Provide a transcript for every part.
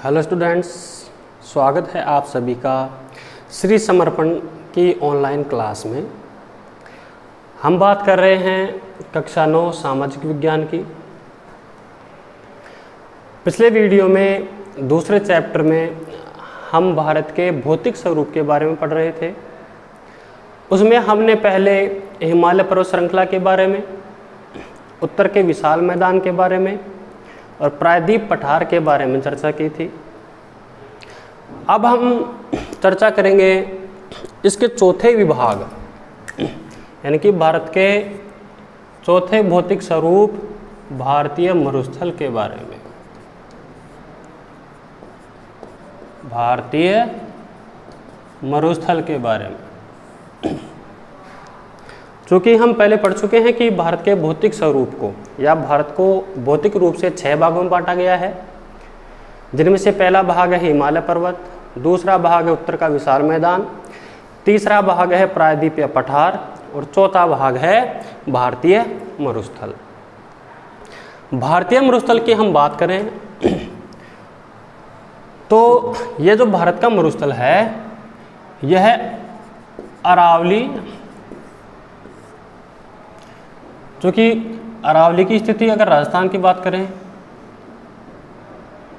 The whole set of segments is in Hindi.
हेलो स्टूडेंट्स, स्वागत है आप सभी का श्री समर्पण की ऑनलाइन क्लास में। हम बात कर रहे हैं कक्षा 9 सामाजिक विज्ञान की। पिछले वीडियो में दूसरे चैप्टर में हम भारत के भौतिक स्वरूप के बारे में पढ़ रहे थे। उसमें हमने पहले हिमालय पर्वत श्रृंखला के बारे में, उत्तर के विशाल मैदान के बारे में और प्रायद्वीप पठार के बारे में चर्चा की थी। अब हम चर्चा करेंगे इसके चौथे विभाग यानी कि भारत के चौथे भौतिक स्वरूप भारतीय मरुस्थल के बारे में। भारतीय मरुस्थल के बारे में चूँकि हम पहले पढ़ चुके हैं कि भारत के भौतिक स्वरूप को या भारत को भौतिक रूप से 6 भागों में बांटा गया है, जिनमें से पहला भाग है हिमालय पर्वत, दूसरा भाग है उत्तर का विशाल मैदान, तीसरा भाग है प्रायद्वीपीय पठार और चौथा भाग है भारतीय मरुस्थल। भारतीय मरुस्थल की हम बात करें तो यह जो भारत का मरुस्थल है यह अरावली, क्योंकि अरावली की स्थिति अगर राजस्थान की बात करें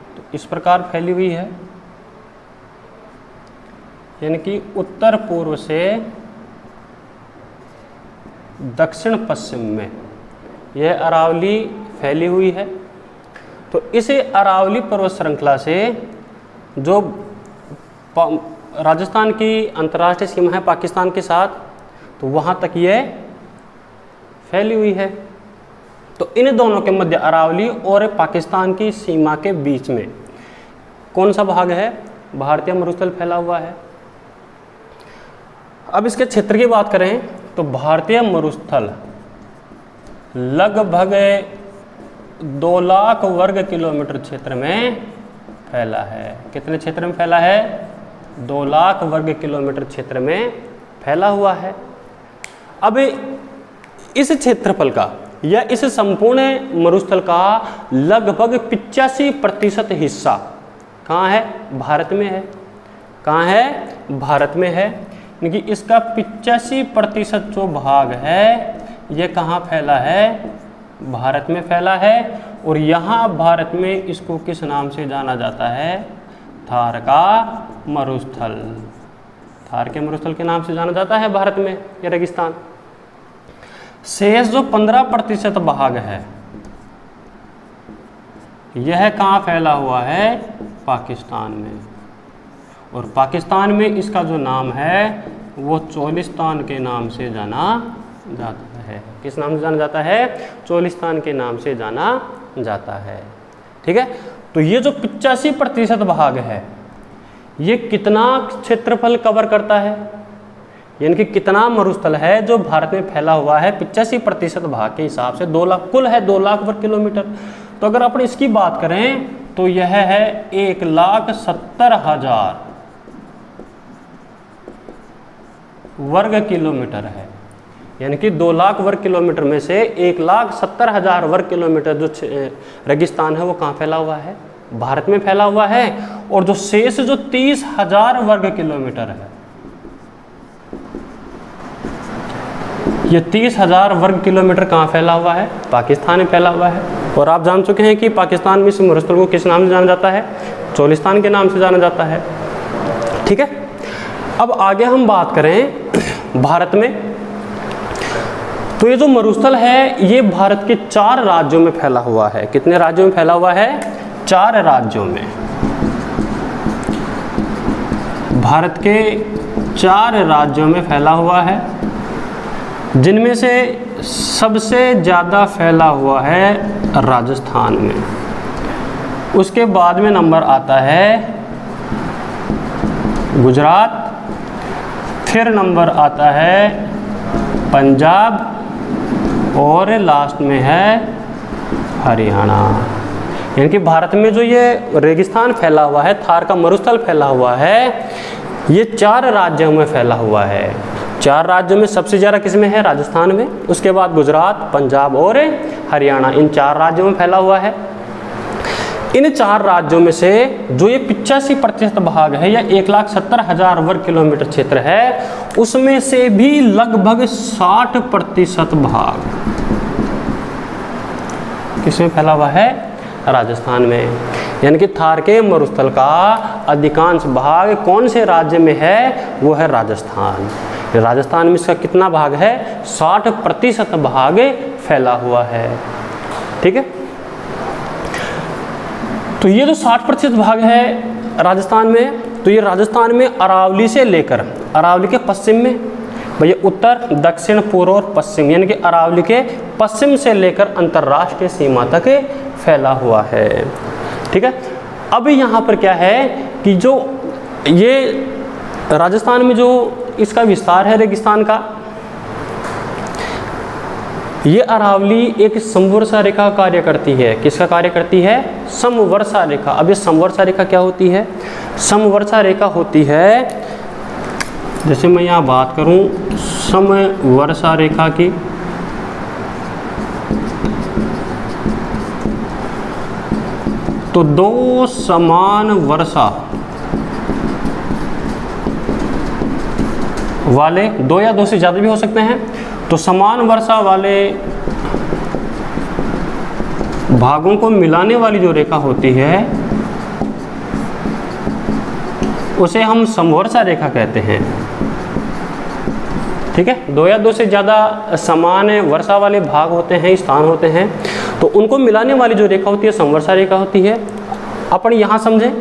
तो इस प्रकार फैली हुई है, यानी कि उत्तर पूर्व से दक्षिण पश्चिम में यह अरावली फैली हुई है। तो इस अरावली पर्वत श्रृंखला से जो राजस्थान की अंतर्राष्ट्रीय सीमा है पाकिस्तान के साथ, तो वहाँ तक यह फैली हुई है। तो इन दोनों के मध्य अरावली और पाकिस्तान की सीमा के बीच में कौन सा भाग है? भारतीय मरुस्थल फैला हुआ है। अब इसके क्षेत्र की बात करें तो भारतीय मरुस्थल लगभग 2 लाख वर्ग किलोमीटर क्षेत्र में फैला है। कितने क्षेत्र में फैला है? 2 लाख वर्ग किलोमीटर क्षेत्र में फैला हुआ है। अब इस क्षेत्रफल का या इस संपूर्ण मरुस्थल का लगभग 85% हिस्सा कहाँ है? भारत में है। कहाँ है? भारत में है। यानी कि इसका 85% जो भाग है ये कहाँ फैला है? भारत में फैला है। और यहाँ भारत में इसको किस नाम से जाना जाता है? थार का मरुस्थल। थार के मरुस्थल के नाम से जाना जाता है भारत में ये रेगिस्तान। शेष जो 15% भाग है यह कहाँ फैला हुआ है? पाकिस्तान में। और पाकिस्तान में इसका जो नाम है वो चोलिस्तान के नाम से जाना जाता है। किस नाम से जाना जाता है? चोलिस्तान के नाम से जाना जाता है। ठीक है। तो ये जो 85% भाग है ये कितना क्षेत्रफल कवर करता है, यानी कि कितना मरुस्थल है जो भारत में फैला हुआ है? 85% भाग के हिसाब से 2 लाख, कुल है 2 लाख वर्ग किलोमीटर। तो अगर अपन इसकी बात करें तो यह है 1,70,000 वर्ग किलोमीटर है। यानी कि 2 लाख वर्ग किलोमीटर में से 1,70,000 वर्ग किलोमीटर जो रेगिस्तान है वो कहाँ फैला हुआ है? भारत में फैला हुआ है। और जो शेष जो 30,000 वर्ग किलोमीटर है, ये 30,000 वर्ग किलोमीटर कहाँ फैला हुआ है? पाकिस्तान में फैला हुआ है। और आप जान चुके हैं कि पाकिस्तान में इस मरुस्थल को किस नाम से जाना जाता है? चोलिस्तान के नाम से जाना जाता है। ठीक है। अब आगे हम बात करें भारत में, तो ये जो मरुस्थल है ये भारत के 4 राज्यों में फैला हुआ है। कितने राज्यों में फैला हुआ है? 4 राज्यों में। भारत के 4 राज्यों में फैला हुआ है, जिनमें से सबसे ज़्यादा फैला हुआ है राजस्थान में। उसके बाद में नंबर आता है गुजरात, फिर नंबर आता है पंजाब और लास्ट में है हरियाणा। यानी कि भारत में जो ये रेगिस्तान फैला हुआ है, थार का मरुस्थल फैला हुआ है, ये 4 राज्यों में फैला हुआ है। 4 राज्यों में सबसे ज़्यादा किसमें है? राजस्थान में। उसके बाद गुजरात, पंजाब और हरियाणा, इन 4 राज्यों में फैला हुआ है। इन 4 राज्यों में से जो ये 85% भाग है या 1,70,000 वर्ग किलोमीटर क्षेत्र है, उसमें से भी लगभग 60% भाग किसमें फैला हुआ है? राजस्थान में। यानी कि थार के मरुस्थल का अधिकांश भाग कौन से राज्य में है? वो है राजस्थान। राजस्थान में इसका कितना भाग है? 60% भाग फैला हुआ है। ठीक है, तो ये जो 60% भाग है राजस्थान में, तो ये राजस्थान में अरावली से लेकर, अरावली के पश्चिम में, भैया उत्तर, दक्षिण, पूर्व और पश्चिम, यानी कि अरावली के पश्चिम से लेकर अंतर्राष्ट्रीय सीमा तक फैला हुआ है। ठीक है, अब यहाँ पर क्या है कि जो ये राजस्थान में जो इसका विस्तार है रेगिस्तान का, ये अरावली एक समवर्षा रेखा कार्य करती है। किसका कार्य करती है? समवर्षा रेखा। अब ये समवर्षा रेखा क्या होती है? समवर्षा रेखा होती है, जैसे मैं यहाँ बात करूँ समवर्षा रेखा की, तो 2 समान वर्षा वाले, 2 या 2 से ज़्यादा भी हो सकते हैं, तो समान वर्षा वाले भागों को मिलाने वाली जो रेखा होती है उसे हम समवर्षा रेखा कहते हैं। ठीक है, 2 या 2 से ज़्यादा समान वर्षा वाले भाग होते हैं, स्थान होते हैं, तो उनको मिलाने वाली जो रेखा होती है समवर्षा रेखा होती है। अपन यहाँ समझें,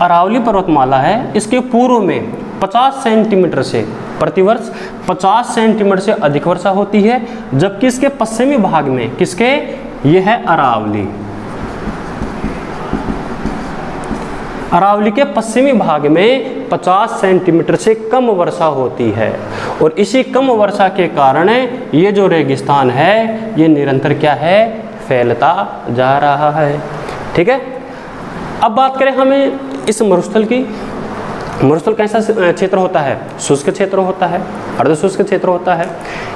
अरावली पर्वतमाला है, इसके पूर्व में 50 सेंटीमीटर से प्रतिवर्ष 50 सेंटीमीटर से अधिक वर्षा होती है, जबकि इसके पश्चिमी भाग में, किसके? ये है अरावली, अरावली के पश्चिमी भाग में 50 सेंटीमीटर से कम वर्षा होती है, और इसी कम वर्षा के कारण ये जो रेगिस्तान है ये निरंतर क्या है? फैलता जा रहा है। ठीक है, अब बात करें हमें इस मरुस्थल की। मरुस्थल कैसा क्षेत्र होता है? शुष्क क्षेत्र होता है, अर्धशुष्क क्षेत्र होता है,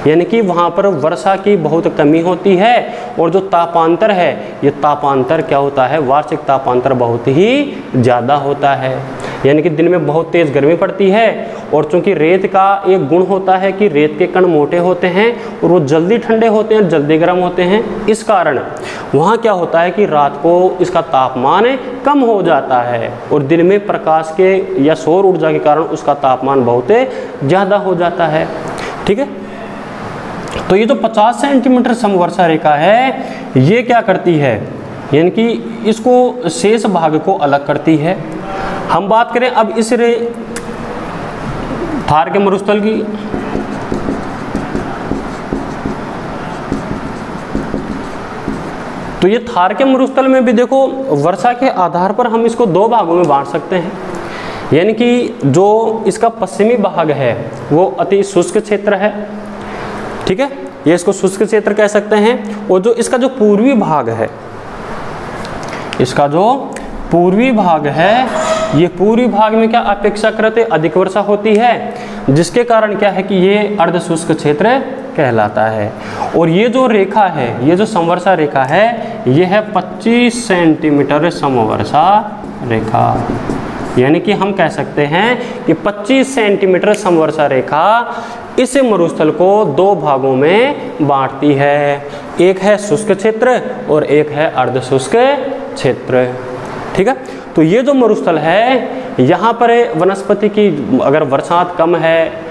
यानी कि वहाँ पर वर्षा की बहुत कमी होती है, और जो तापांतर है, ये तापांतर क्या होता है? वार्षिक तापांतर बहुत ही ज़्यादा होता है, यानी कि दिन में बहुत तेज़ गर्मी पड़ती है, और चूंकि रेत का एक गुण होता है कि रेत के कण मोटे होते हैं और वो जल्दी ठंडे होते हैं, जल्दी गर्म होते हैं, इस कारण वहाँ क्या होता है कि रात को इसका तापमान कम हो जाता है, और दिन में प्रकाश के या सौर ऊर्जा के कारण उसका तापमान बहुत ज़्यादा हो जाता है। ठीक है, तो ये जो 50 सेंटीमीटर समवर्षा रेखा है, ये क्या करती है? यानी कि इसको शेष भाग को अलग करती है। हम बात करें अब इस थार के मरुस्थल की, तो ये थार के मरुस्थल में भी देखो वर्षा के आधार पर हम इसको 2 भागों में बांट सकते हैं। यानी कि जो इसका पश्चिमी भाग है वो अति शुष्क क्षेत्र है। ठीक है, ये इसको शुष्क क्षेत्र कह सकते हैं, और जो इसका जो पूर्वी भाग है, इसका जो पूर्वी भाग है, ये पूर्वी भाग में क्या अपेक्षाकृत अधिक वर्षा होती है, जिसके कारण क्या है कि ये अर्धशुष्क क्षेत्र कहलाता है। और ये जो रेखा है, ये जो समवर्षा रेखा है, ये है 25 सेंटीमीटर समवर्षा रेखा। यानी कि हम कह सकते हैं कि 25 सेंटीमीटर समवर्षा रेखा इस मरुस्थल को 2 भागों में बांटती है, एक है शुष्क क्षेत्र और एक है अर्धशुष्क क्षेत्र। ठीक है, तो ये जो मरुस्थल है, यहाँ पर वनस्पति की अगर बरसात कम है,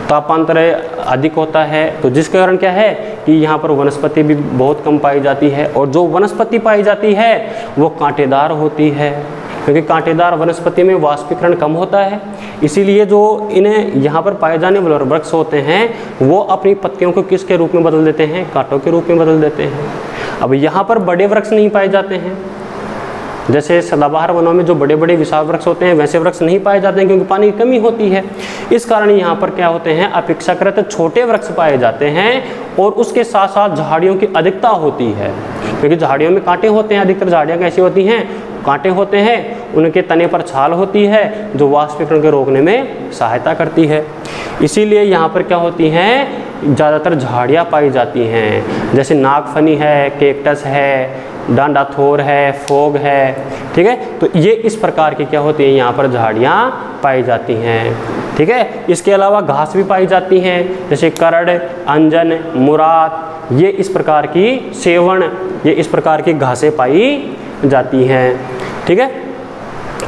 तापांतर अधिक होता है, तो जिसके कारण क्या है कि यहाँ पर वनस्पति भी बहुत कम पाई जाती है, और जो वनस्पति पाई जाती है वो कांटेदार होती है, क्योंकि कांटेदार वनस्पति में वाष्पीकरण कम होता है। इसीलिए जो इन्हें यहाँ पर पाए जाने वाले वृक्ष होते हैं वो अपनी पत्तियों को किसके रूप में बदल देते हैं? कांटों के रूप में बदल देते हैं। अब यहाँ पर बड़े वृक्ष नहीं पाए जाते हैं, जैसे सदाबहार वनों में जो बड़े बड़े विशाल वृक्ष होते हैं वैसे वृक्ष नहीं पाए जाते हैं, क्योंकि पानी की कमी होती है। इस कारण यहाँ पर क्या होते हैं? अपेक्षाकृत छोटे वृक्ष पाए जाते हैं, और उसके साथ साथ झाड़ियों की अधिकता होती है, क्योंकि झाड़ियों में कांटे होते हैं। अधिकतर झाड़ियाँ कैसी होती हैं? कांटे होते हैं, उनके तने पर छाल होती है जो वाष्पीकरण को रोकने में सहायता करती है। इसीलिए यहाँ पर क्या होती हैं, ज़्यादातर झाड़ियाँ पाई जाती हैं, जैसे नागफनी है, कैक्टस है, डांडाथोर है, फोग है, ठीक है। तो ये इस प्रकार की क्या होती है, यहाँ पर झाड़ियाँ पाई जाती हैं, ठीक है। इसके अलावा घास भी पाई जाती हैं, जैसे करड़, अंजन, मुराद, ये इस प्रकार की सेवण, ये इस प्रकार की घासें पाई जाती हैं, ठीक है।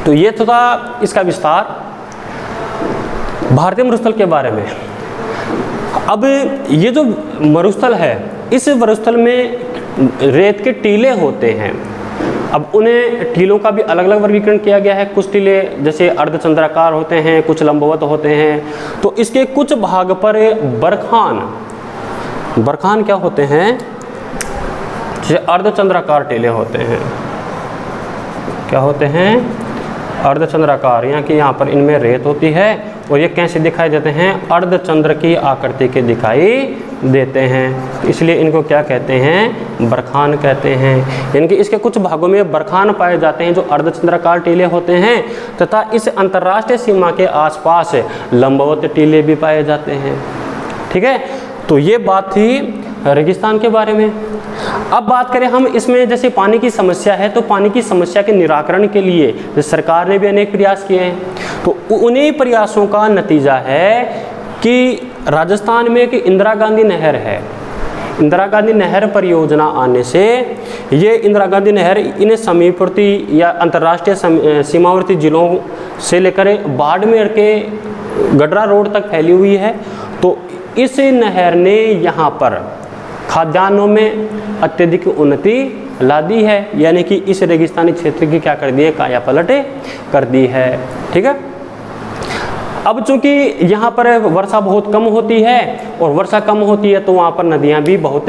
तो ये था इसका विस्तार भारतीय मरुस्थल के बारे में। अब ये जो मरुस्थल है, इस मरुस्थल में रेत के टीले होते हैं। अब उन्हें टीलों का भी अलग अलग वर्गीकरण किया गया है। कुछ टीले जैसे अर्धचंद्राकार होते हैं, कुछ लंबवत होते हैं। तो इसके कुछ भाग पर बरखान क्या होते हैं, जैसे अर्धचंद्राकार टीले होते हैं। क्या होते हैं, अर्धचंद्राकार, यहाँ पर इनमें रेत होती है और ये कैसे दिखाई देते हैं, अर्धचंद्र की आकृति के दिखाई देते हैं, इसलिए इनको क्या कहते हैं, बरखान कहते हैं। यानी कि इसके कुछ भागों में बरखान पाए जाते हैं जो अर्धचंद्राकार टीले होते हैं, तथा इस अंतर्राष्ट्रीय सीमा के आसपास लंबवत टीले भी पाए जाते हैं, ठीक है। तो ये बात थी रेगिस्तान के बारे में। अब बात करें हम इसमें, जैसे पानी की समस्या है, तो पानी की समस्या के निराकरण के लिए सरकार ने भी अनेक प्रयास किए हैं। तो उन्हीं प्रयासों का नतीजा है कि राजस्थान में एक इंदिरा गांधी नहर है। इंदिरा गांधी नहर परियोजना आने से ये इंदिरा गांधी नहर इन समीपवर्ती या अंतर्राष्ट्रीय सीमावर्ती जिलों से लेकर बाड़मेर के गडरा रोड तक फैली हुई है। तो इस नहर ने यहाँ पर खाद्यान्नों में अत्यधिक उन्नति ला दी है, यानी कि इस रेगिस्तानी क्षेत्र की क्या कर दी है, काया पलट कर दी है, ठीक है। अब चूंकि यहाँ पर वर्षा बहुत कम होती है और वर्षा कम होती है तो वहाँ पर नदियाँ भी बहुत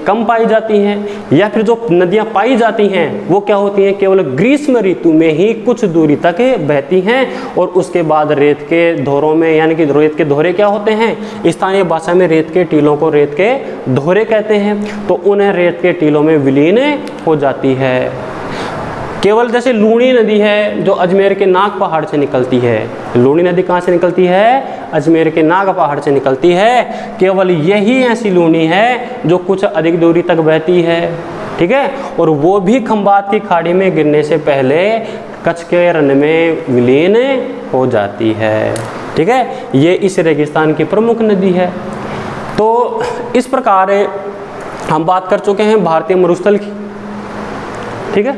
कम पाई जाती हैं, या फिर जो नदियाँ पाई जाती हैं वो क्या होती हैं, केवल ग्रीष्म ऋतु में ही कुछ दूरी तक बहती हैं और उसके बाद रेत के धोरों में, यानी कि रेत के धोरे क्या होते हैं, स्थानीय भाषा में रेत के टीलों को रेत के धोरे कहते हैं, तो उन्हें रेत के टीलों में विलीन हो जाती है। केवल जैसे लूणी नदी है जो अजमेर के नाग पहाड़ से निकलती है, लूणी नदी कहाँ से निकलती है, अजमेर के नाग पहाड़ से निकलती है। केवल यही ऐसी लूणी है जो कुछ अधिक दूरी तक बहती है, ठीक है, और वो भी खंबात की खाड़ी में गिरने से पहले कच्छ के रन में विलीन हो जाती है, ठीक है। ये इस रेगिस्तान की प्रमुख नदी है। तो इस प्रकार हम बात कर चुके हैं भारतीय मरुस्थल की, ठीक है।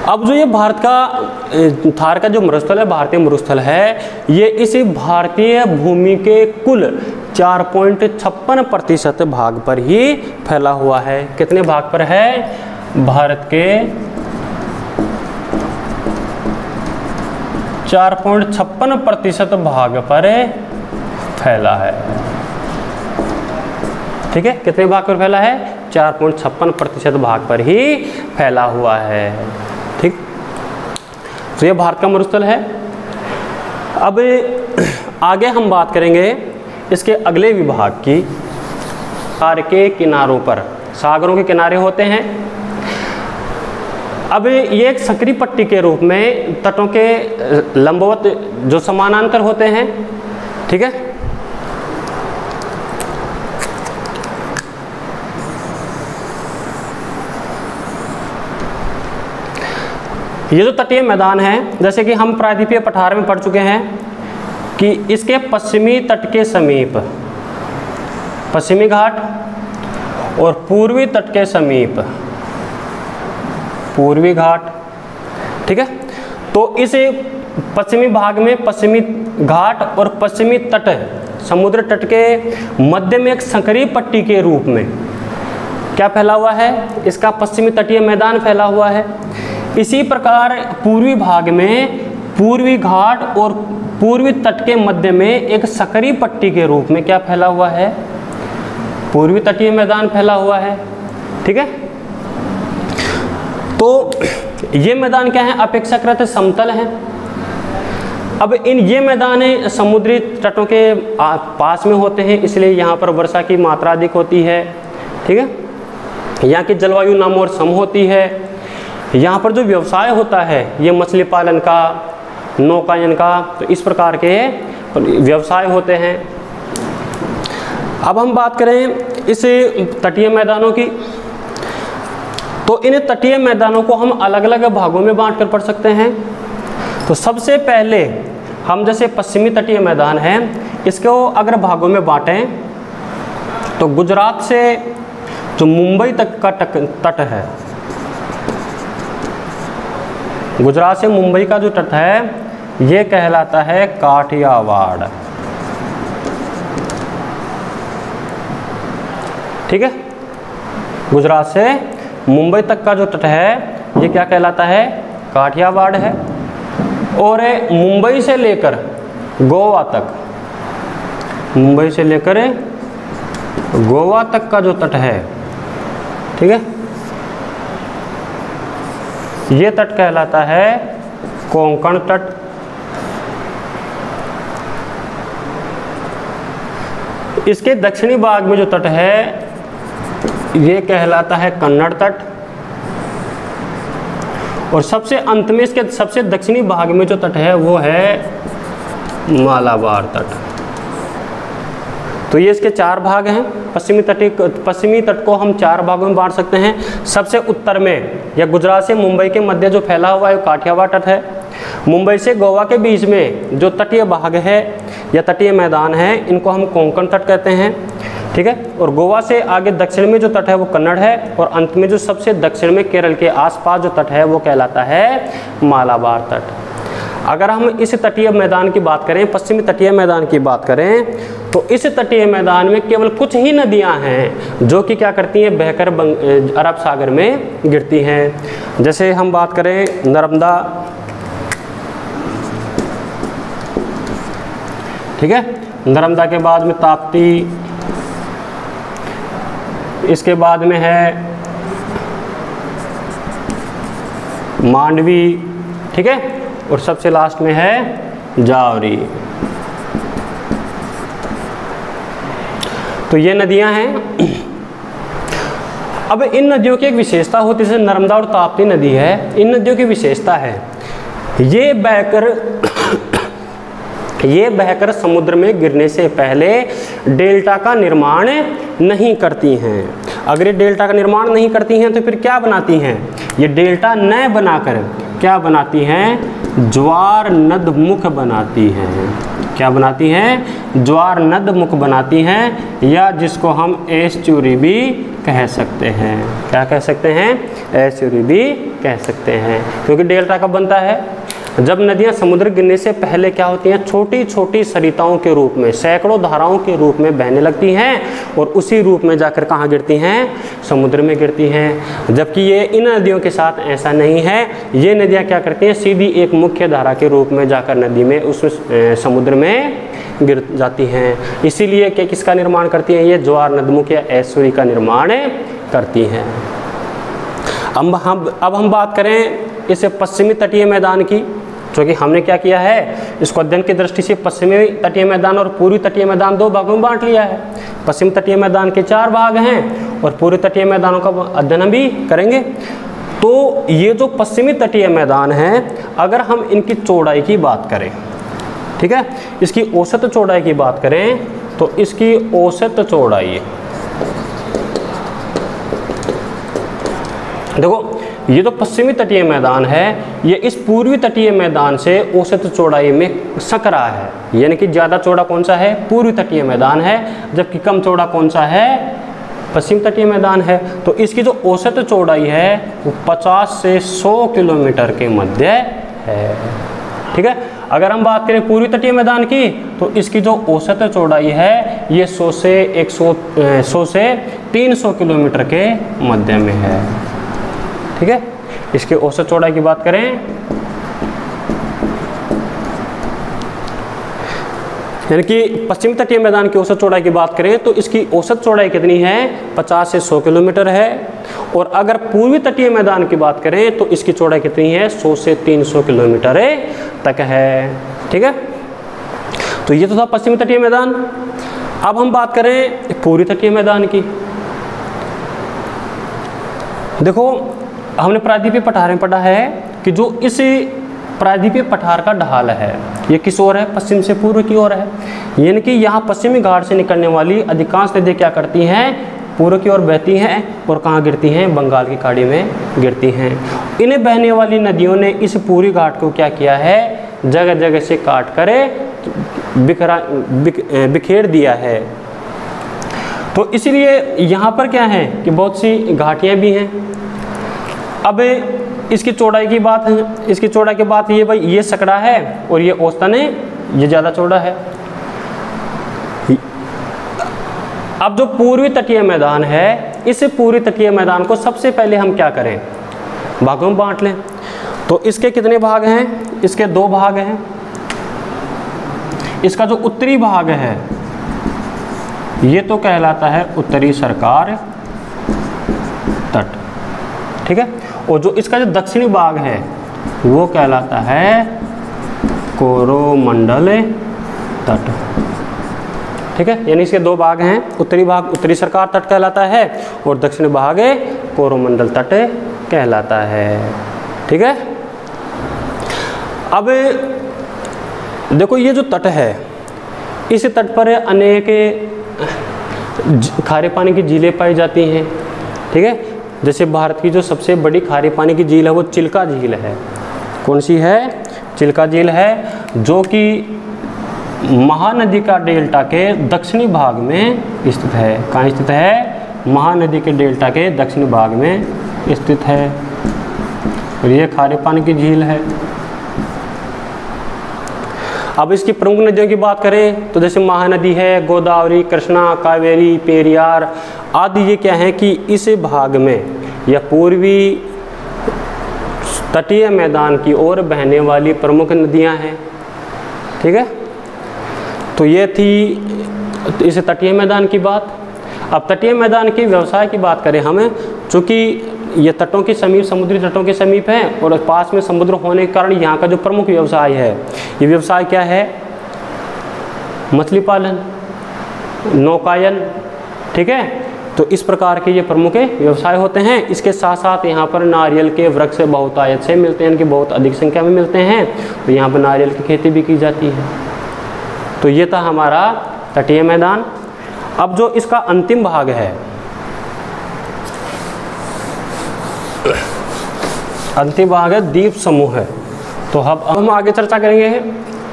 अब जो ये भारत का थार का जो मरुस्थल है, भारतीय मरुस्थल है, ये इस भारतीय भूमि के कुल 4.56% भाग पर ही फैला हुआ है। कितने भाग पर है, भारत के 4.56% भाग पर फैला है, ठीक है। कितने भाग पर फैला है, 4.56% भाग पर ही फैला हुआ है, ठीक। तो ये भारत का मरुस्थल है। अब आगे हम बात करेंगे इसके अगले विभाग की। सागर के किनारों पर, सागरों के किनारे होते हैं। अब ये एक सक्रिय पट्टी के रूप में तटों के लंबवत जो समानांतर होते हैं, ठीक है। ये जो तटीय मैदान है, जैसे कि हम प्रायद्वीपीय पठार में पढ़ चुके हैं कि इसके पश्चिमी तट के समीप पश्चिमी घाट और पूर्वी तट के समीप पूर्वी घाट, ठीक है। तो इस पश्चिमी भाग में पश्चिमी घाट और पश्चिमी तट, समुद्र तट के मध्य में एक संकरीय पट्टी के रूप में क्या फैला हुआ है, इसका पश्चिमी तटीय मैदान फैला हुआ है। इसी प्रकार पूर्वी भाग में पूर्वी घाट और पूर्वी तट के मध्य में एक सकरी पट्टी के रूप में क्या फैला हुआ है, पूर्वी तटीय मैदान फैला हुआ है, ठीक है। तो ये मैदान क्या है, अपेक्षाकृत समतल है। अब ये मैदान समुद्री तटों के पास में होते हैं, इसलिए यहाँ पर वर्षा की मात्रा अधिक होती है, ठीक है। यहाँ की जलवायु नम और सम होती है। यहाँ पर जो व्यवसाय होता है ये मछली पालन का, नौकायन का, तो इस प्रकार के व्यवसाय होते हैं। अब हम बात करें इस तटीय मैदानों की, तो इन तटीय मैदानों को हम अलग अलग भागों में बांट कर पढ़ सकते हैं। तो सबसे पहले हम जैसे पश्चिमी तटीय मैदान है, इसको अगर भागों में बांटें तो गुजरात से जो मुंबई तक का तट है, गुजरात से मुंबई का जो तट है ये कहलाता है काठियावाड़। ठीक है, गुजरात से मुंबई तक का जो तट है ये क्या कहलाता है, काठियावाड़ है। और मुंबई से लेकर गोवा तक, मुंबई से लेकर गोवा तक का जो तट है, ठीक है, ये तट कहलाता है कोंकण तट। इसके दक्षिणी भाग में जो तट है ये कहलाता है कन्नड़ तट। और सबसे अंत में इसके सबसे दक्षिणी भाग में जो तट है वो है मालाबार तट। तो ये इसके 4 भाग हैं। पश्चिमी तट को हम 4 भागों में बांट सकते हैं। सबसे उत्तर में या गुजरात से मुंबई के मध्य जो फैला हुआ है काठियावाड़ तट है। मुंबई से गोवा के बीच में जो तटीय भाग है या तटीय मैदान है इनको हम कोंकण तट कहते हैं। ठीक है, और गोवा से आगे दक्षिण में जो तट है वो कन्नड़ है, और अंत में जो सबसे दक्षिण में केरल के आसपास जो तट है वो कहलाता है मालाबार तट। अगर हम इस तटीय मैदान की बात करें, पश्चिमी तटीय मैदान की बात करें, तो इस तटीय मैदान में केवल कुछ ही नदियां हैं जो कि क्या करती हैं, बहकर अरब सागर में गिरती हैं। जैसे हम बात करें नर्मदा, ठीक है, नर्मदा के बाद में ताप्ती, इसके बाद में है मांडवी, ठीक है, और सबसे लास्ट में है जावरी। तो ये नदियां हैं। अब इन नदियों की एक विशेषता होती है, जैसे नर्मदा और ताप्ती नदी है, इन नदियों की विशेषता है ये बहकर समुद्र में गिरने से पहले डेल्टा का निर्माण नहीं करती हैं। अगर ये डेल्टा का निर्माण नहीं करती हैं तो फिर क्या बनाती हैं, ये डेल्टा न बनाकर क्या बनाती हैं, ज्वार नदमुख बनाती हैं। क्या बनाती हैं, ज्वार नदमुख बनाती हैं, या जिसको हम एस्चुरी भी कह सकते हैं। क्या कह सकते हैं, एस्चुरी भी कह सकते हैं, क्योंकि डेल्टा कब बनता है, जब नदियां समुद्र गिरने से पहले क्या होती हैं, छोटी छोटी सरिताओं के रूप में, सैकड़ों धाराओं के रूप में बहने लगती हैं, और उसी रूप में जाकर कहाँ गिरती हैं, समुद्र में गिरती हैं। जबकि ये इन नदियों के साथ ऐसा नहीं है, ये नदियां क्या करती हैं, सीधी एक मुख्य धारा के रूप में जाकर नदी में उस समुद्र में गिर जाती हैं। इसीलिए क्या किसका निर्माण करती हैं, ये ज्वार नदमुख या ऐश्वरी का निर्माण करती हैं। अब हम बात करें इस पश्चिमी तटीय मैदान की, जो कि हमने क्या किया है, इसको अध्ययन की दृष्टि से पश्चिमी तटीय मैदान और पूर्वी तटीय मैदान 2 भागों में बांट लिया है। पश्चिमी तटीय मैदान के 4 भाग हैं और पूर्वी तटीय मैदानों का अध्ययन हम भी करेंगे। तो ये जो पश्चिमी तटीय मैदान है, अगर हम इनकी चौड़ाई की बात करें, ठीक है, इसकी औसत चौड़ाई की बात करें, तो इसकी औसत चौड़ाई, देखो ये तो पश्चिमी तटीय मैदान है, ये इस पूर्वी तटीय मैदान से औसत चौड़ाई में सकरा है, यानी कि ज़्यादा चौड़ा कौन सा है, पूर्वी तटीय मैदान है, जबकि कम चौड़ा कौन सा है, पश्चिम तटीय मैदान है। तो इसकी जो औसत चौड़ाई है वो 50 से 100 किलोमीटर के मध्य है। ठीक है, अगर हम बात करें पूर्वी तटीय मैदान की, तो इसकी जो औसत चौड़ाई है ये 100 से 300 किलोमीटर के मध्य में है। ठीक है, इसके औसत चौड़ाई की बात करें, यानी कि पश्चिमी तटीय मैदान की औसत चौड़ाई की बात करें तो इसकी औसत चौड़ाई कितनी है, 50 से 100 किलोमीटर है। और अगर पूर्वी तटीय मैदान की बात करें तो इसकी चौड़ाई कितनी है, 100 से 300 किलोमीटर तक है। ठीक है, तो ये तो था पश्चिमी तटीय मैदान। अब हम बात करें पूर्वी तटीय मैदान की। देखो हमने प्रायद्वीपीय पठार में पढ़ा है कि जो इस प्रायद्वीपीय पठार का ढाल है ये किस ओर है, पश्चिम से पूर्व की ओर है। यानी कि यहाँ पश्चिमी घाट से निकलने वाली अधिकांश नदियाँ क्या करती हैं, पूर्व की ओर बहती हैं और कहाँ गिरती हैं, बंगाल की खाड़ी में गिरती हैं। इन्हें बहने वाली नदियों ने इस पूरी घाट को क्या किया है, जगह जगह से काट कर बिखेर दिया है। तो इसलिए यहाँ पर क्या है कि बहुत सी घाटियाँ भी हैं। अब इसकी चौड़ाई की बात है, इसकी चौड़ाई की बात ये भाई ये सकड़ा है और ये औसतन है, ये ज़्यादा चौड़ा है। अब जो पूर्वी तटीय मैदान है, इस पूर्वी तटीय मैदान को सबसे पहले हम क्या करें, भागों में बांट लें। तो इसके कितने भाग हैं, इसके 2 भाग हैं। इसका जो उत्तरी भाग है ये तो कहलाता है उत्तरी सरकार तट, ठीक है। और जो इसका जो दक्षिणी भाग है वो कहलाता है कोरोमंडल तट, ठीक है। यानी इसके 2 भाग हैं, उत्तरी भाग उत्तरी सरकार तट कहलाता है और दक्षिणी भाग कोरोमंडल तट कहलाता है, ठीक है। अब देखो ये जो तट है, इस तट पर अनेक खारे पानी की झीलें पाई जाती हैं, ठीक है। जैसे भारत की जो सबसे बड़ी खारे पानी की झील है वो चिल्का झील है। कौन सी है, चिल्का झील है, जो कि महानदी का डेल्टा के दक्षिणी भाग में स्थित है। कहाँ स्थित है, महानदी के डेल्टा के दक्षिणी भाग में स्थित है और ये खारे पानी की झील है। अब इसकी प्रमुख नदियों की बात करें तो जैसे महानदी है, गोदावरी, कृष्णा, कावेरी, पेरियार आदि, ये क्या है कि इस भाग में या पूर्वी तटीय मैदान की ओर बहने वाली प्रमुख नदियां हैं, ठीक है। तो ये थी इस तटीय मैदान की बात। अब तटीय मैदान के व्यवसाय की बात करें हमें, चूँकि ये तटों के समीप, समुद्री तटों के समीप हैं और पास में समुद्र होने के कारण यहाँ का जो प्रमुख व्यवसाय है, ये व्यवसाय क्या है, मछली पालन, नौकायन, ठीक है। तो इस प्रकार के ये प्रमुख व्यवसाय होते हैं। इसके साथ साथ यहाँ पर नारियल के वृक्ष बहुतायत से मिलते हैं, इनकी बहुत अधिक संख्या में मिलते हैं, तो यहाँ पर नारियल की खेती भी की जाती है। तो ये था हमारा तटीय मैदान। अब जो इसका अंतिम भाग है, अंतिम भाग है द्वीप समूह है। तो अब हम आगे चर्चा करेंगे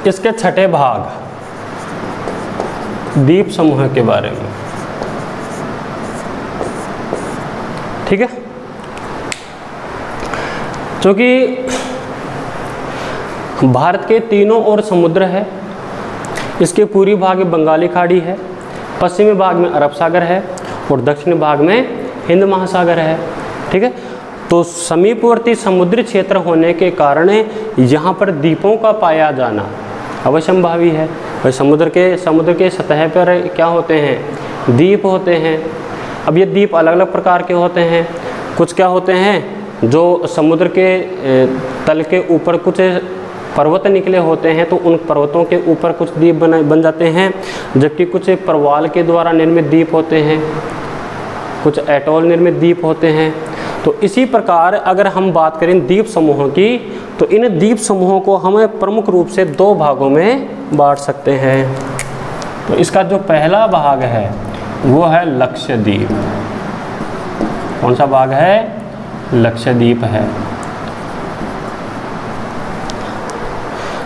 इसके छठे भाग द्वीप समूह के बारे में, ठीक है। क्योंकि भारत के तीनों ओर समुद्र है, इसके पूर्वी भाग में बंगाली खाड़ी है, पश्चिमी भाग में अरब सागर है और दक्षिणी भाग में हिंद महासागर है, ठीक है। तो समीपवर्ती समुद्री क्षेत्र होने के कारण यहाँ पर द्वीपों का पाया जाना अवश्यंभावी है। भाई समुद्र के सतह पर क्या होते हैं, द्वीप होते हैं। अब ये द्वीप अलग अलग प्रकार के होते हैं। कुछ क्या होते हैं जो समुद्र के तल के ऊपर कुछ पर्वत निकले होते हैं, तो उन पर्वतों के ऊपर कुछ द्वीप बन जाते हैं, जबकि कुछ प्रवाल के द्वारा निर्मित द्वीप होते हैं, कुछ एटोल निर्मित द्वीप होते हैं। तो इसी प्रकार अगर हम बात करें द्वीप समूहों की, तो इन द्वीप समूहों को हम प्रमुख रूप से 2 भागों में बांट सकते हैं। तो इसका जो पहला भाग है वो है लक्षद्वीप। कौन सा भाग है, लक्षद्वीप है।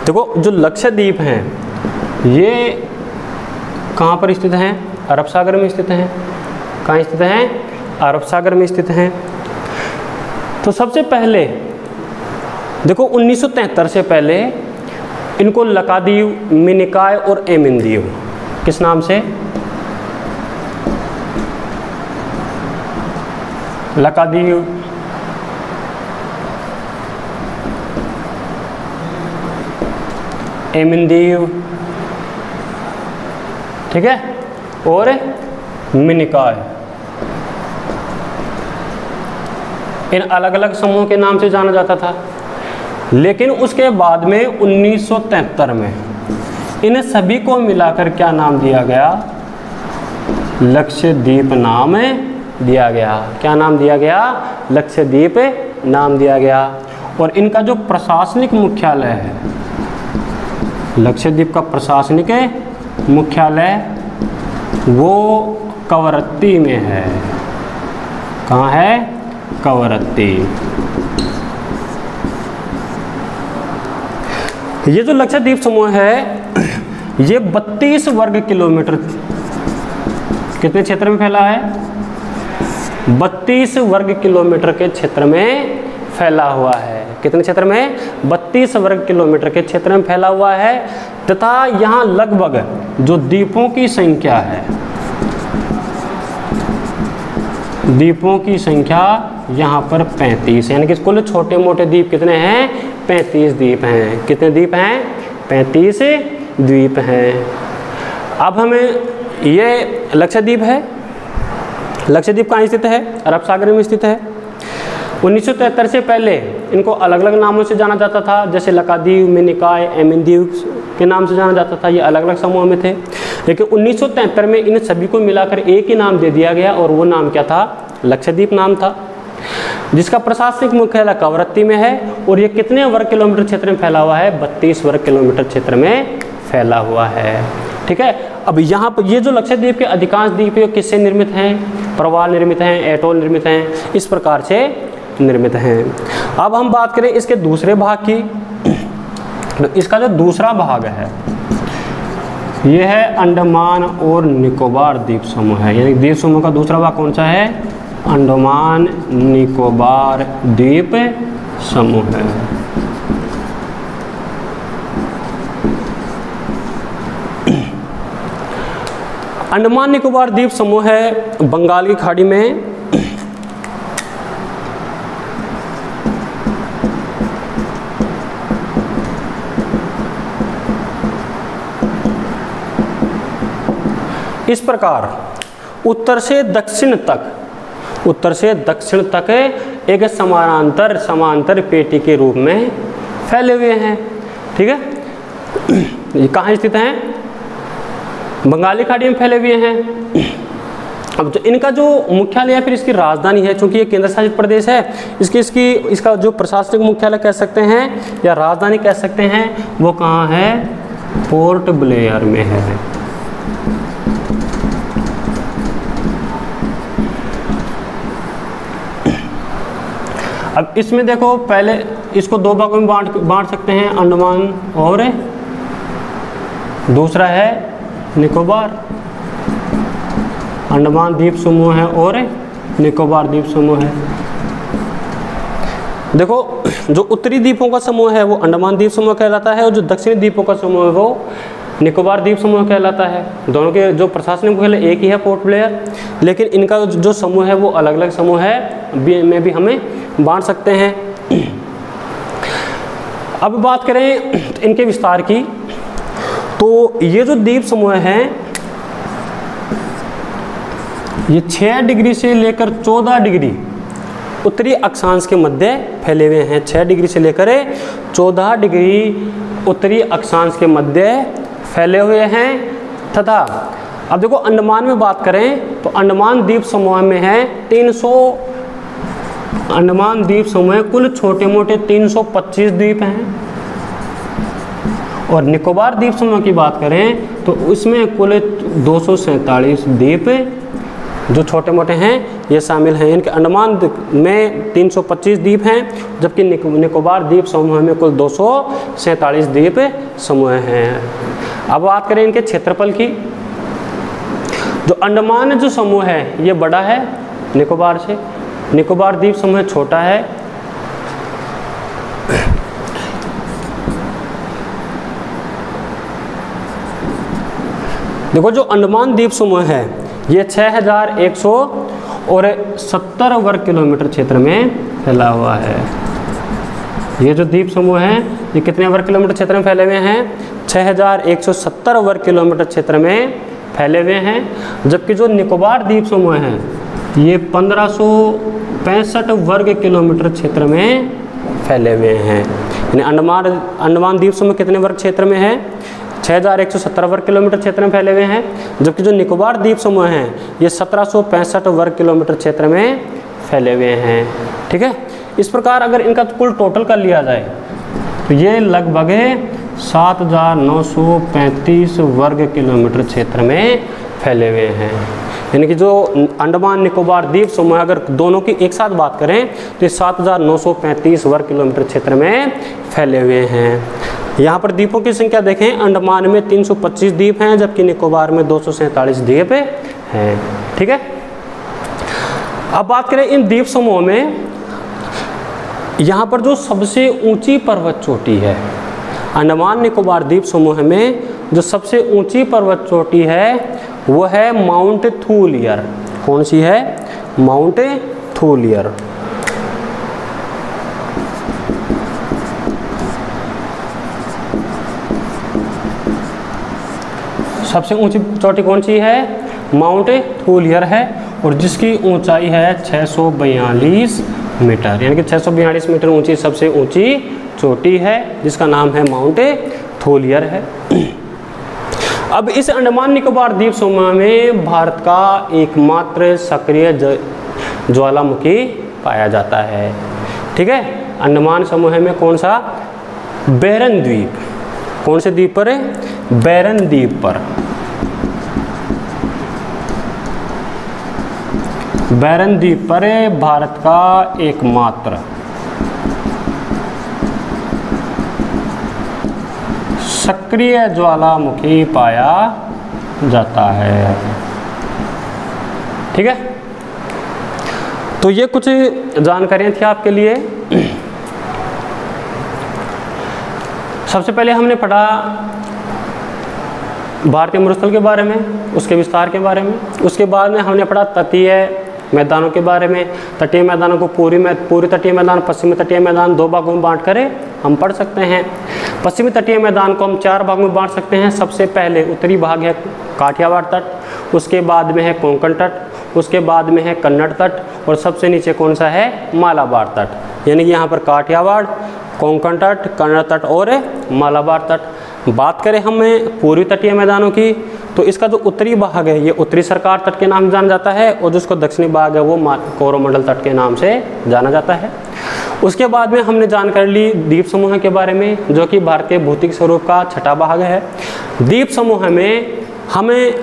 देखो जो लक्षद्वीप हैं ये कहाँ पर स्थित हैं, अरब सागर में स्थित हैं। कहाँ स्थित हैं, अरब सागर में स्थित हैं। तो सबसे पहले देखो 1973 से पहले इनको लकादीव, मिनिकॉय और एमिनदीव किस नाम से, लकादीव, एमिनदीव, ठीक है, और मिनिकॉय, इन अलग अलग समूहों के नाम से जाना जाता था। लेकिन उसके बाद में 1973 में इन सभी को मिलाकर क्या नाम दिया गया, लक्षद्वीप नाम दिया गया। क्या नाम दिया गया? लक्षद्वीप नाम दिया गया। और इनका जो प्रशासनिक मुख्यालय है, लक्षद्वीप का प्रशासनिक मुख्यालय वो कवरत्ती में है। कहाँ है? कवरत्ती। ये जो लक्षद्वीप समूह है ये 32 वर्ग किलोमीटर कितने क्षेत्र में फैला है? 32 वर्ग किलोमीटर के क्षेत्र में फैला हुआ है। कितने क्षेत्र में? 32 वर्ग किलोमीटर के क्षेत्र में फैला हुआ है। तथा यहाँ लगभग जो द्वीपों की संख्या है, द्वीपों की संख्या यहाँ पर 35, यानी कि कुल छोटे मोटे द्वीप कितने हैं? 35 द्वीप हैं। कितने द्वीप हैं? 35 द्वीप हैं। अब हमें ये लक्षद्वीप है, लक्षद्वीप कहाँ स्थित है? अरब सागर में स्थित है। 1973 से पहले इनको अलग अलग नामों से जाना जाता था, जैसे लक्षद्वीप, मिनिकॉय, एमिनद्वीप के नाम से जाना जाता था। ये अलग अलग समूह में थे, लेकिन 1973 में इन सभी को मिलाकर एक ही नाम दे दिया गया और वो नाम क्या था? लक्षद्वीप नाम था, जिसका प्रशासनिक मुख्यालय कवरत्ती में है। और ये कितने वर्ग किलोमीटर क्षेत्र में फैला हुआ है? 32 वर्ग किलोमीटर क्षेत्र में फैला हुआ है। ठीक है। अब यहाँ पर ये जो लक्षद्वीप के अधिकांश द्वीप किससे निर्मित हैं? प्रवाल निर्मित हैं, एटोल निर्मित हैं, इस प्रकार से निर्मित हैं। अब हम बात करें इसके दूसरे भाग की, तो इसका जो दूसरा भाग है ये है अंडमान और निकोबार द्वीप समूह है। यानी द्वीप समूह का दूसरा भाग कौन सा है? अंडमान निकोबार द्वीप समूह है। अंडमान निकोबार द्वीप समूह है बंगाल की खाड़ी में। इस प्रकार उत्तर से दक्षिण तक एक समांतर पेटी के रूप में फैले हुए हैं। ठीक है। ये कहाँ स्थित हैं? बंगाली खाड़ी में फैले हुए हैं। अब जो इनका जो मुख्यालय है, फिर इसकी राजधानी है, चूंकि ये केंद्र शासित प्रदेश है, इसका जो प्रशासनिक मुख्यालय कह सकते हैं या राजधानी कह सकते हैं, वो कहाँ है? पोर्ट ब्लेयर में है। अब इसमें देखो, पहले इसको दो भागों में बांट सकते हैं, अंडमान और दूसरा है निकोबार। अंडमान द्वीप समूह है और निकोबार द्वीप समूह है। देखो, जो उत्तरी द्वीपों का समूह है वो अंडमान द्वीप समूह कहलाता है, और जो दक्षिणी द्वीपों का समूह है वो निकोबार द्वीप समूह कहलाता है। दोनों के जो प्रशासनिक मुख्यालय एक ही है, पोर्ट ब्लेयर, लेकिन इनका जो समूह है वो अलग अलग समूह है, में भी हमें बांट सकते हैं। अब बात करें इनके विस्तार की, तो ये जो द्वीप समूह हैं ये 6 डिग्री से लेकर 14 डिग्री उत्तरी अक्षांश के मध्य फैले हुए हैं। 6 डिग्री से लेकर 14 डिग्री उत्तरी अक्षांश के मध्य फैले हुए हैं। तथा अब देखो, अंडमान में बात करें तो अंडमान द्वीप समूह में है 300, अंडमान द्वीप समूह कुल छोटे मोटे 325 द्वीप हैं। और निकोबार द्वीप समूह की बात करें तो उसमें कुल 247 द्वीप जो छोटे मोटे हैं ये शामिल हैं। इनके अंडमान में 325 द्वीप हैं, जबकि निकोबार द्वीप समूह में कुल 247 द्वीप समूह हैं। अब बात करें इनके क्षेत्रफल की, जो अंडमान जो समूह है ये बड़ा है निकोबार से, निकोबार द्वीप समूह छोटा है। देखो, जो अंडमान द्वीप समूह है ये 6170 वर्ग किलोमीटर क्षेत्र में फैला हुआ है। ये जो द्वीप समूह है ये कितने वर्ग किलोमीटर क्षेत्र में फैले हुए हैं? 6170 वर्ग किलोमीटर क्षेत्र में फैले हुए हैं। जबकि जो निकोबार द्वीप समूह है ये 1565 वर्ग किलोमीटर क्षेत्र में फैले हुए हैं। यानी अंडमान द्वीप समूह कितने वर्ग क्षेत्र में है? 6170 वर्ग किलोमीटर क्षेत्र में फैले हुए हैं, जबकि जो निकोबार द्वीप समूह हैं ये 1765 वर्ग किलोमीटर क्षेत्र में फैले हुए हैं। ठीक है, इस प्रकार अगर इनका कुल टोटल कर लिया जाए तो ये लगभग 7935 वर्ग किलोमीटर क्षेत्र में फैले हुए हैं। यानी कि जो अंडमान निकोबार द्वीप समूह अगर दोनों की एक साथ बात करें तो ये 7935 वर्ग किलोमीटर क्षेत्र में फैले हुए हैं। यहाँ पर द्वीपों की संख्या देखें, अंडमान में 325 द्वीप हैं, जबकि निकोबार में 247 द्वीप हैं। ठीक है, अब बात करें इन द्वीप समूह में, यहाँ पर जो सबसे ऊंची पर्वत चोटी है, अंडमान निकोबार द्वीप समूह में जो सबसे ऊंची पर्वत चोटी है वो है माउंट थूलियर। कौन सी है? माउंट थूलियर। सबसे ऊंची चोटी कौन सी है? माउंट थूलियर है, और जिसकी ऊंचाई है 642 मीटर, यानी कि 642 मीटर ऊंची सबसे ऊंची चोटी है, जिसका नाम है माउंट थूलियर है। अब इस अंडमान निकोबार द्वीप समूह में भारत का एकमात्र सक्रिय ज्वालामुखी पाया जाता है। ठीक है, अंडमान समूह में कौन सा? बैरन द्वीप। कौन से द्वीप पर है? बैरन द्वीप पर। बैरन द्वीप पर भारत का एकमात्र सक्रिय ज्वालामुखी पाया जाता है। ठीक है, तो ये कुछ जानकारियां थी आपके लिए। सबसे पहले हमने पढ़ा भारतीय मरुस्थल के बारे में, उसके विस्तार के बारे में। उसके बाद में हमने पढ़ा तटीय मैदानों के बारे में। तटीय मैदानों को पूरी तटीय मैदान, पश्चिमी तटीय मैदान 2 भागों में बांट कर हम पढ़ सकते हैं। पश्चिमी तटीय मैदान को हम 4 भागों में बांट सकते हैं। सबसे पहले उत्तरी भाग है काठियावाड़ तट, उसके बाद में है कोंकण तट, उसके बाद में है कन्नड़ तट, और सबसे नीचे कौन सा है? मालाबार तट। यानी कि यहाँ पर काठियावाड़, कोंकण तट, कन्नड़ तट और मालाबार तट। बात करें हम पूर्वी तटीय मैदानों की, तो इसका जो उत्तरी भाग है ये उत्तरी सरकार तट के नाम से जाना जाता है, और जिसको दक्षिणी भाग है वो कोरोमंडल तट के नाम से जाना जाता है। उसके बाद में हमने जानकारी ली द्वीप समूह के बारे में, जो कि भारतीय भौतिक स्वरूप का छठा भाग है। द्वीप समूह में हमें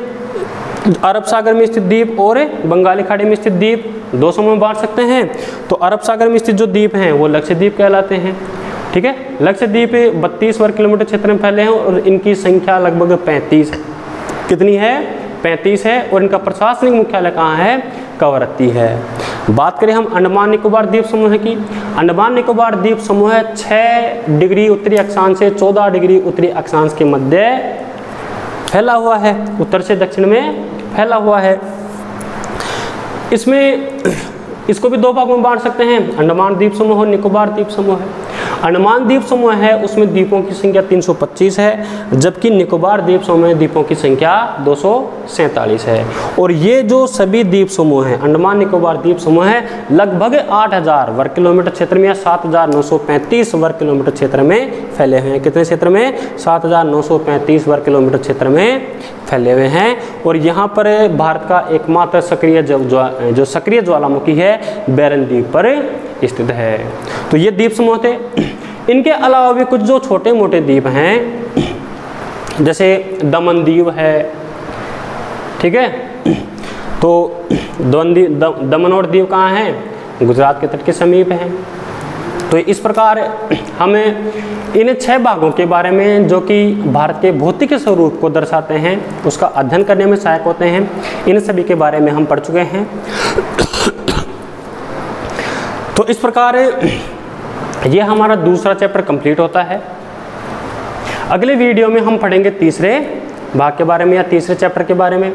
अरब सागर में स्थित द्वीप और बंगाली खाड़ी में स्थित द्वीप 2 समूह में बांट सकते हैं। तो अरब सागर में स्थित जो द्वीप हैं वो लक्षद्वीप कहलाते हैं। ठीक है, लक्षद्वीप 32 वर्ग किलोमीटर क्षेत्र में फैले हैं, और इनकी संख्या लगभग 35 है। कितनी है? 35 है, और इनका प्रशासनिक मुख्यालय कहाँ है? कवरत्ती है। बात करें हम अंडमान निकोबार द्वीप समूह की। अंडमान निकोबार द्वीप समूह 6 डिग्री उत्तरी अक्षांश से 14 डिग्री उत्तरी अक्षांश के मध्य फैला हुआ है, उत्तर से दक्षिण में फैला हुआ है। इसमें इसको भी 2 भागों में बांट सकते हैं, अंडमान द्वीप समूह और निकोबार द्वीप समूह है। अंडमान द्वीप समूह है उसमें द्वीपों की संख्या 325 है, जबकि निकोबार द्वीप समूह में द्वीपों की संख्या 247 है। और ये जो सभी द्वीप समूह हैं, अंडमान निकोबार द्वीप समूह है, लगभग 8000 वर्ग किलोमीटर क्षेत्र में या 7935 वर्ग किलोमीटर क्षेत्र में फैले हुए हैं। कितने क्षेत्र में? 7935 वर्ग किलोमीटर क्षेत्र में फैले हुए हैं। और यहाँ पर भारत का एकमात्र सक्रिय जो सक्रिय ज्वालामुखी है बैरन द्वीप पर स्थित है। तो ये द्वीप समूह थे। इनके अलावा भी कुछ जो छोटे मोटे द्वीप हैं, जैसे दमन द्वीप है। ठीक है, तो दमन और द्वीप कहाँ है? गुजरात के तट के समीप है। तो इस प्रकार हमें इन 6 भागों के बारे में, जो कि भारत के भौतिक स्वरूप को दर्शाते हैं, उसका अध्ययन करने में सहायक होते हैं, इन सभी के बारे में हम पढ़ चुके हैं। तो इस प्रकार ये हमारा दूसरा चैप्टर कंप्लीट होता है। अगले वीडियो में हम पढ़ेंगे तीसरे भाग के बारे में या तीसरे चैप्टर के बारे में।